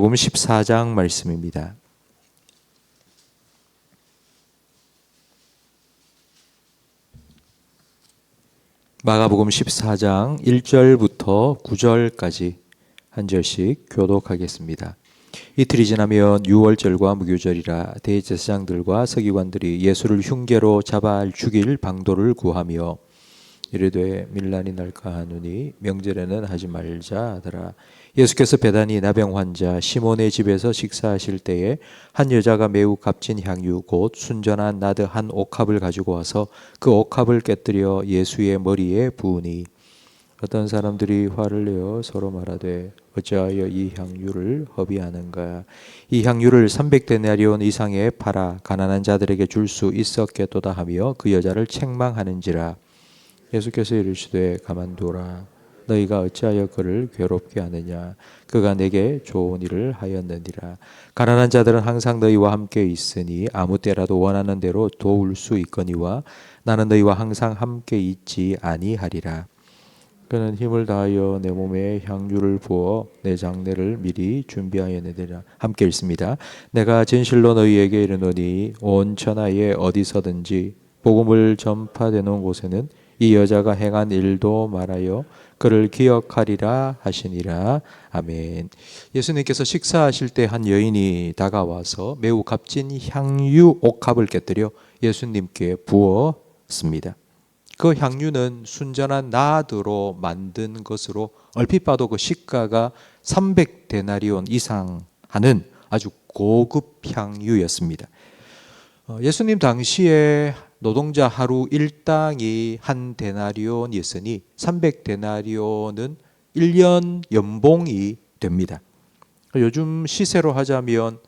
마가복음 14장 말씀입니다. 마가복음 14장 1절부터 9절까지 한 절씩 교독하겠습니다. 이틀이 지나면 유월절과 무교절이라 대제사장들과 서기관들이 예수를 흉계로 잡아 죽일 방도를 구하며 이르되 밀란이 날까 하노니 명절에는 하지 말자 하더라. 예수께서 베다니 나병 환자 시몬의 집에서 식사하실 때에 한 여자가 매우 값진 향유 곧 순전한 나드 한 옥합을 가지고 와서 그 옥합을 깨뜨려 예수의 머리에 부으니 어떤 사람들이 화를 내어 서로 말하되 어찌하여 이 향유를 허비하는가. 이 향유를 300데나리온 이상에 팔아 가난한 자들에게 줄 수 있었겠도다 하며 그 여자를 책망하는지라. 예수께서 이르시되 가만두라. 너희가 어찌하여 그를 괴롭게 하느냐. 그가 내게 좋은 일을 하였느니라. 가난한 자들은 항상 너희와 함께 있으니 아무 때라도 원하는 대로 도울 수 있거니와 나는 너희와 항상 함께 있지 아니하리라. 그는 힘을 다하여 내 몸에 향유를 부어 내 장례를 미리 준비하였느니라. 함께 읽습니다. 내가 진실로 너희에게 이르노니 온 천하에 어디서든지 복음을 전파되는 곳에는 이 여자가 행한 일도 말하여 그를 기억하리라 하시니라. 아멘. 예수님께서 식사하실 때 한 여인이 다가와서 매우 값진 향유 옥합을 깨뜨려 예수님께 부었습니다. 그 향유는 순전한 나드로 만든 것으로 얼핏 봐도 그 시가가 300데나리온 이상 하는 아주 고급 향유였습니다. 예수님 당시에 노동자 하루 일당이 한 데나리온이었으니 300데나리온은 1년 연봉이 됩니다. 요즘 시세로 하자면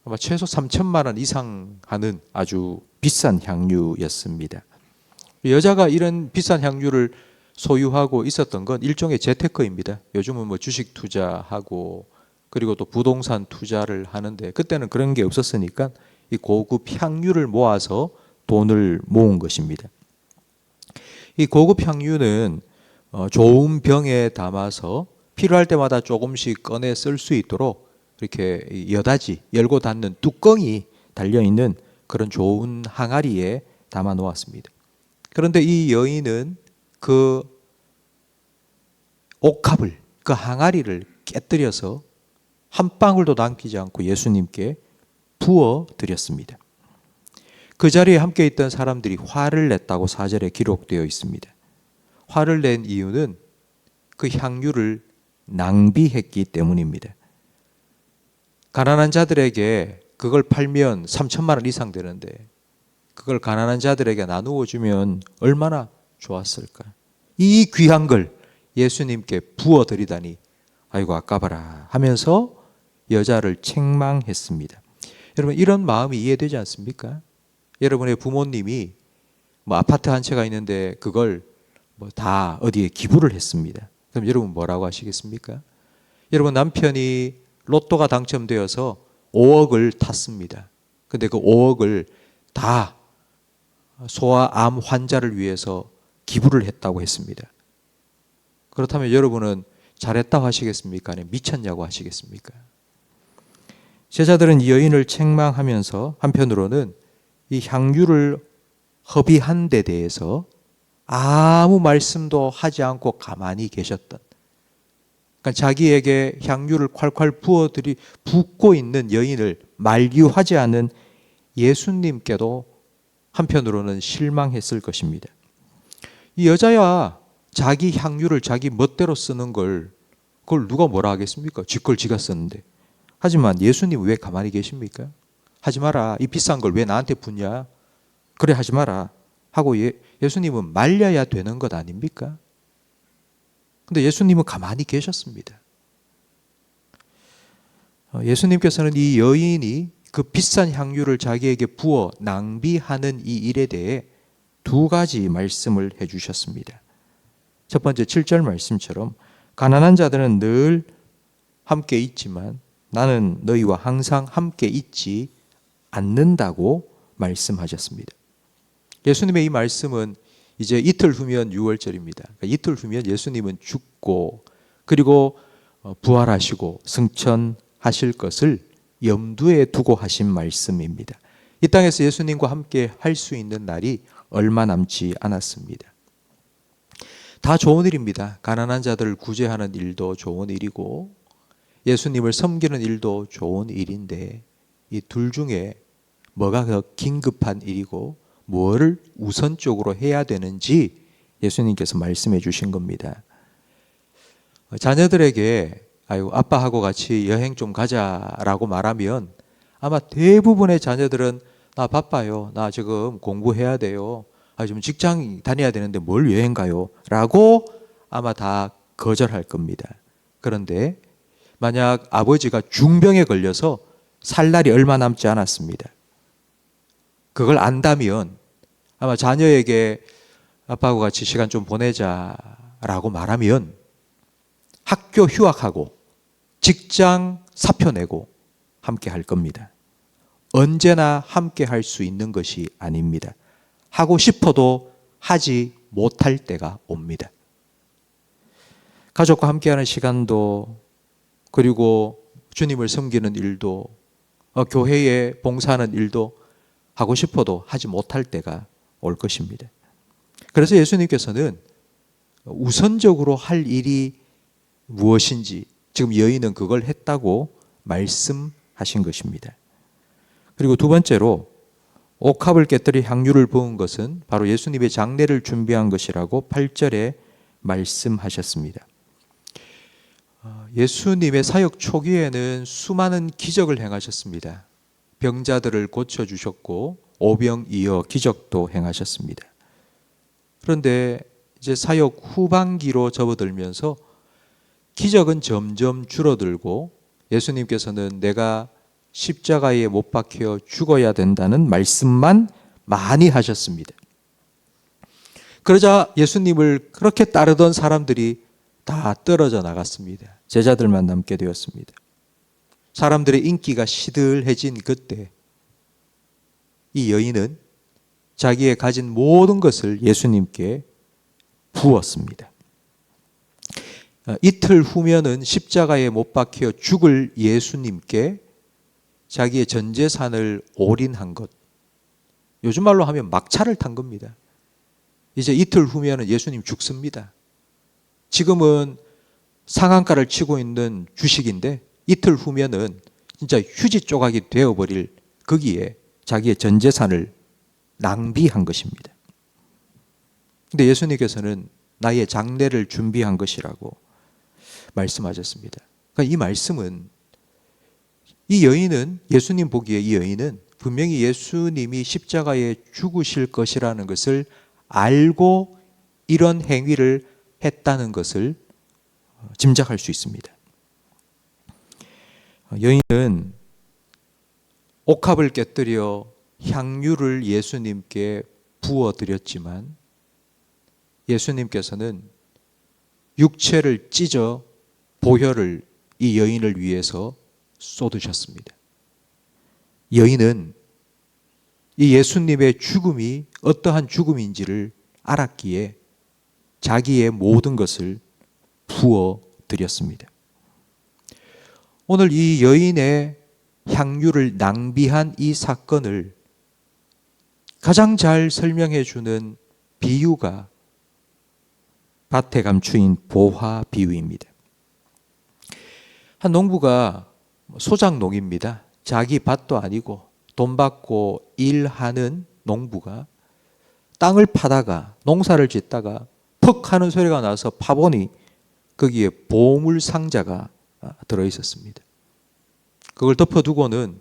아마 최소 3천만 원 이상 하는 아주 비싼 향유였습니다. 여자가 이런 비싼 향유를 소유하고 있었던 건 일종의 재테크입니다. 요즘은 뭐 주식 투자하고 그리고 또 부동산 투자를 하는데 그때는 그런 게 없었으니까 이 고급 향유를 모아서 돈을 모은 것입니다. 이 고급 향유는 좋은 병에 담아서 필요할 때마다 조금씩 꺼내 쓸 수 있도록 이렇게 여다지 열고 닫는 뚜껑이 달려있는 그런 좋은 항아리에 담아 놓았습니다. 그런데 이 여인은 그 옥합을, 그 항아리를 깨뜨려서 한 방울도 남기지 않고 예수님께 부어 드렸습니다. 그 자리에 함께 있던 사람들이 화를 냈다고 4절에 기록되어 있습니다. 화를 낸 이유는 그 향유를 낭비했기 때문입니다. 가난한 자들에게 그걸 팔면 3천만 원 이상 되는데 그걸 가난한 자들에게 나누어 주면 얼마나 좋았을까. 이 귀한 걸 예수님께 부어 드리다니 아이고 아까봐라 하면서 여자를 책망했습니다. 여러분 이런 마음이 이해되지 않습니까? 여러분의 부모님이 뭐 아파트 한 채가 있는데 그걸 뭐 다 어디에 기부를 했습니다. 그럼 여러분 뭐라고 하시겠습니까? 여러분 남편이 로또가 당첨되어서 5억을 탔습니다. 근데 그 5억을 다 소아암 환자를 위해서 기부를 했다고 했습니다. 그렇다면 여러분은 잘했다고 하시겠습니까? 아니면 미쳤냐고 하시겠습니까? 제자들은 이 여인을 책망하면서 한편으로는 이 향유를 허비한 데 대해서 아무 말씀도 하지 않고 가만히 계셨던, 그러니까 자기에게 향유를 콸콸 붓고 있는 여인을 만류하지 않은 예수님께도 한편으로는 실망했을 것입니다. 이 여자야 자기 향유를 자기 멋대로 쓰는 걸 그걸 누가 뭐라 하겠습니까? 쥐걸 지가 썼는데. 하지만 예수님 왜 가만히 계십니까? 하지 마라. 이 비싼 걸 왜 나한테 붓냐? 그래 하지 마라 하고 예수님은 말려야 되는 것 아닙니까? 근데 예수님은 가만히 계셨습니다. 예수님께서는 이 여인이 그 비싼 향유를 자기에게 부어 낭비하는 이 일에 대해 두 가지 말씀을 해주셨습니다. 첫 번째 7절 말씀처럼 가난한 자들은 늘 함께 있지만 나는 너희와 항상 함께 있지 않는다고 말씀하셨습니다. 예수님의 이 말씀은 이제 이틀 후면 6월절입니다. 그러니까 이틀 후면 예수님은 죽고 그리고 부활하시고 하실 것을 염두에 두고 하신 말씀입니다. 이 땅에서 예수님과 함께 할 수 있는 날이 얼마 남지 않았습니다. 다 좋은 일입니다. 가난한 자들을 구제하는 일도 좋은 일이고 예수님을 섬기는 일도 좋은 일인데 이 둘 중에 뭐가 더 긴급한 일이고 뭐를 우선적으로 해야 되는지 예수님께서 말씀해 주신 겁니다. 자녀들에게 아유 아빠하고 같이 여행 좀 가자라고 말하면 아마 대부분의 자녀들은 나 바빠요. 나 지금 공부해야 돼요. 지금 직장 다녀야 되는데 뭘 여행 가요? 라고 아마 다 거절할 겁니다. 그런데 만약 아버지가 중병에 걸려서 살 날이 얼마 남지 않았습니다. 그걸 안다면 아마 자녀에게 아빠하고 같이 시간 좀 보내자라고 말하면 학교 휴학하고 직장 사표 내고 함께 할 겁니다. 언제나 함께 할 수 있는 것이 아닙니다. 하고 싶어도 하지 못할 때가 옵니다. 가족과 함께하는 시간도 그리고 주님을 섬기는 일도 교회에 봉사하는 일도 하고 싶어도 하지 못할 때가 올 것입니다. 그래서 예수님께서는 우선적으로 할 일이 무엇인지 지금 여인은 그걸 했다고 말씀하신 것입니다. 그리고 두 번째로 옥합을 깨뜨려 향유를 부은 것은 바로 예수님의 장례를 준비한 것이라고 8절에 말씀하셨습니다. 예수님의 사역 초기에는 수많은 기적을 행하셨습니다. 병자들을 고쳐주셨고 오병이어 기적도 행하셨습니다. 그런데 이제 사역 후반기로 접어들면서 기적은 점점 줄어들고 예수님께서는 내가 십자가에 못 박혀 죽어야 된다는 말씀만 많이 하셨습니다. 그러자 예수님을 그렇게 따르던 사람들이 다 떨어져 나갔습니다. 제자들만 남게 되었습니다. 사람들의 인기가 시들해진 그때 이 여인은 자기의 가진 모든 것을 예수님께 부었습니다. 이틀 후면은 십자가에 못 박혀 죽을 예수님께 자기의 전 재산을 올인한 것. 요즘 말로 하면 막차를 탄 겁니다. 이제 이틀 후면은 예수님 죽습니다. 지금은 상한가를 치고 있는 주식인데 이틀 후면은 진짜 휴지 조각이 되어버릴 거기에 자기의 전 재산을 낭비한 것입니다. 근데 예수님께서는 나의 장례를 준비한 것이라고 말씀하셨습니다. 그러니까 이 말씀은 이 여인은 예수님 보기에 이 여인은 분명히 예수님이 십자가에 죽으실 것이라는 것을 알고 이런 행위를 했다는 것을 짐작할 수 있습니다. 여인은 옥합을 깨뜨려 향유를 예수님께 부어드렸지만 예수님께서는 육체를 찢어 보혈을 이 여인을 위해서 쏟으셨습니다. 여인은 이 예수님의 죽음이 어떠한 죽음인지를 알았기에 자기의 모든 것을 부어드렸습니다. 오늘 이 여인의 향유를 낭비한 이 사건을 가장 잘 설명해 주는 비유가 밭에 감추인 보화 비유입니다. 한 농부가 소작농입니다. 자기 밭도 아니고 돈 받고 일하는 농부가 땅을 파다가 농사를 짓다가 퍽 하는 소리가 나서 파보니 거기에 보물 상자가 들어있었습니다. 그걸 덮어두고는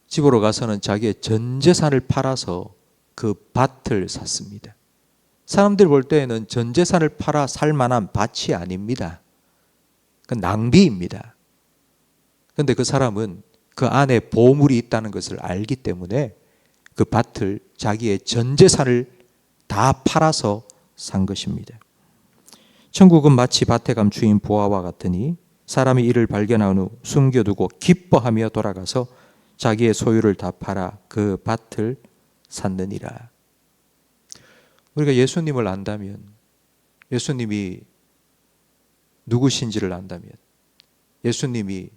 집으로 가서는 자기의 전 재산을 팔아서 그 밭을 샀습니다. 사람들이 볼 때에는 전 재산을 팔아 살 만한 밭이 아닙니다. 그 낭비입니다. 그런데 그 사람은 그 안에 보물이 있다는 것을 알기 때문에 그 밭을 자기의 전 재산을 다 팔아서 산 것입니다. 천국은 마치 밭에 감추인 보화와 같으니 사람이 이를 발견한 후 숨겨두고 기뻐하며 돌아가서 자기의 소유를 다 팔아 그 밭을 샀느니라. 우리가 예수님을 안다면, 예수님이 누구신지를 안다면, 예수님이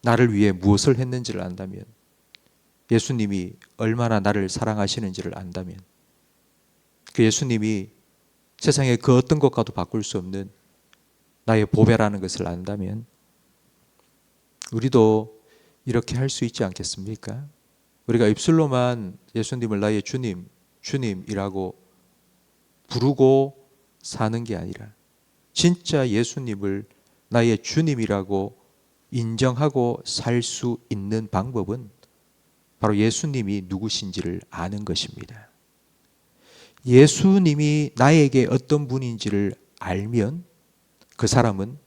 나를 위해 무엇을 했는지를 안다면, 예수님이 얼마나 나를 사랑하시는지를 안다면, 그 예수님이 세상의 그 어떤 것과도 바꿀 수 없는 나의 보배라는 것을 안다면 우리도 이렇게 할 수 있지 않겠습니까? 우리가 입술로만 예수님을 나의 주님, 주님이라고 부르고 사는 게 아니라 진짜 예수님을 나의 주님이라고 인정하고 살 수 있는 방법은 바로 예수님이 누구신지를 아는 것입니다. 예수님이 나에게 어떤 분인지를 알면 그 사람은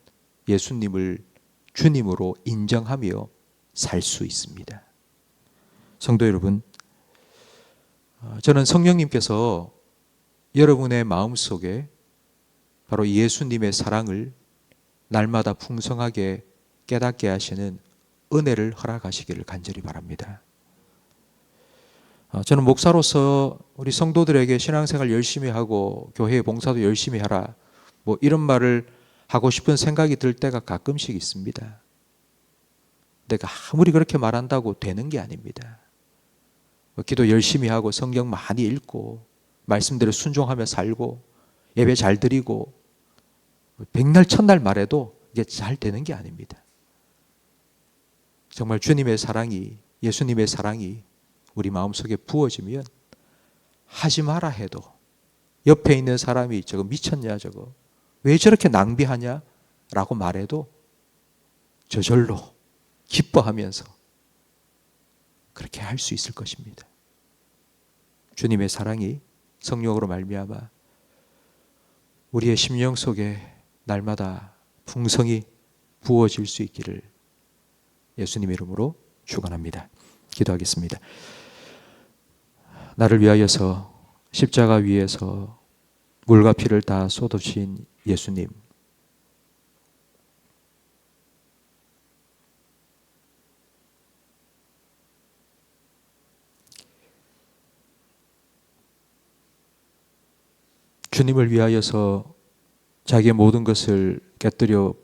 예수님을 주님으로 인정하며 살 수 있습니다. 성도 여러분, 저는 성령님께서 여러분의 마음속에 바로 예수님의 사랑을 날마다 풍성하게 깨닫게 하시는 은혜를 허락하시기를 간절히 바랍니다. 저는 목사로서 우리 성도들에게 신앙생활 열심히 하고 교회 봉사도 열심히 하라, 뭐 이런 말을 하고 싶은 생각이 들 때가 가끔씩 있습니다. 내가 아무리 그렇게 말한다고 되는 게 아닙니다. 기도 열심히 하고 성경 많이 읽고 말씀대로 순종하며 살고 예배 잘 드리고 백날 천날 말해도 이게 잘 되는 게 아닙니다. 정말 주님의 사랑이, 예수님의 사랑이 우리 마음속에 부어지면 하지 마라 해도 옆에 있는 사람이 저거 미쳤냐, 저거 왜 저렇게 낭비하냐 라고 말해도 저절로 기뻐하면서 그렇게 할 수 있을 것입니다. 주님의 사랑이 성령으로 말미암아 우리의 심령 속에 날마다 풍성히 부어질 수 있기를 예수님의 이름으로 축원합니다. 기도하겠습니다. 나를 위하여서 십자가 위에서 물과 피를 다 쏟으신 예수님, 주님을 위하여서 자기의 모든 것을 깨뜨려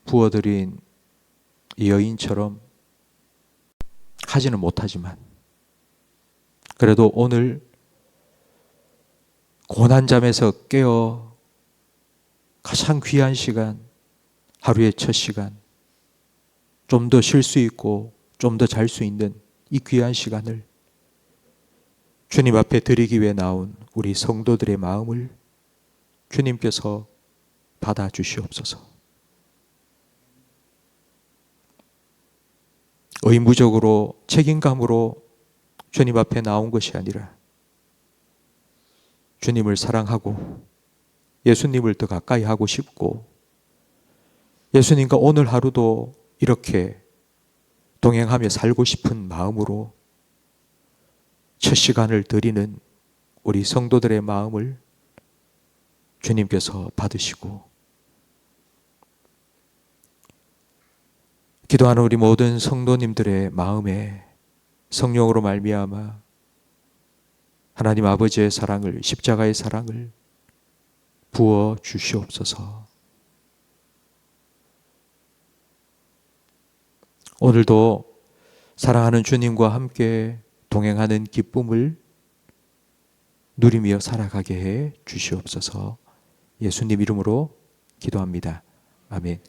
부어드린 이 여인처럼 하지는 못하지만 그래도 오늘 고난잠에서 깨어 가장 귀한 시간, 하루의 첫 시간, 좀 더 쉴 수 있고 좀 더 잘 수 있는 이 귀한 시간을 주님 앞에 드리기 위해 나온 우리 성도들의 마음을 주님께서 받아주시옵소서. 의무적으로 책임감으로 주님 앞에 나온 것이 아니라 주님을 사랑하고 예수님을 더 가까이 하고 싶고 예수님과 오늘 하루도 이렇게 동행하며 살고 싶은 마음으로 첫 시간을 드리는 우리 성도들의 마음을 주님께서 받으시고 기도하는 우리 모든 성도님들의 마음에 성령으로 말미암아 하나님 아버지의 사랑을, 십자가의 사랑을 부어 주시옵소서. 오늘도 사랑하는 주님과 함께 동행하는 기쁨을 누리며 살아가게 해 주시옵소서. 예수님 이름으로 기도합니다. 아멘.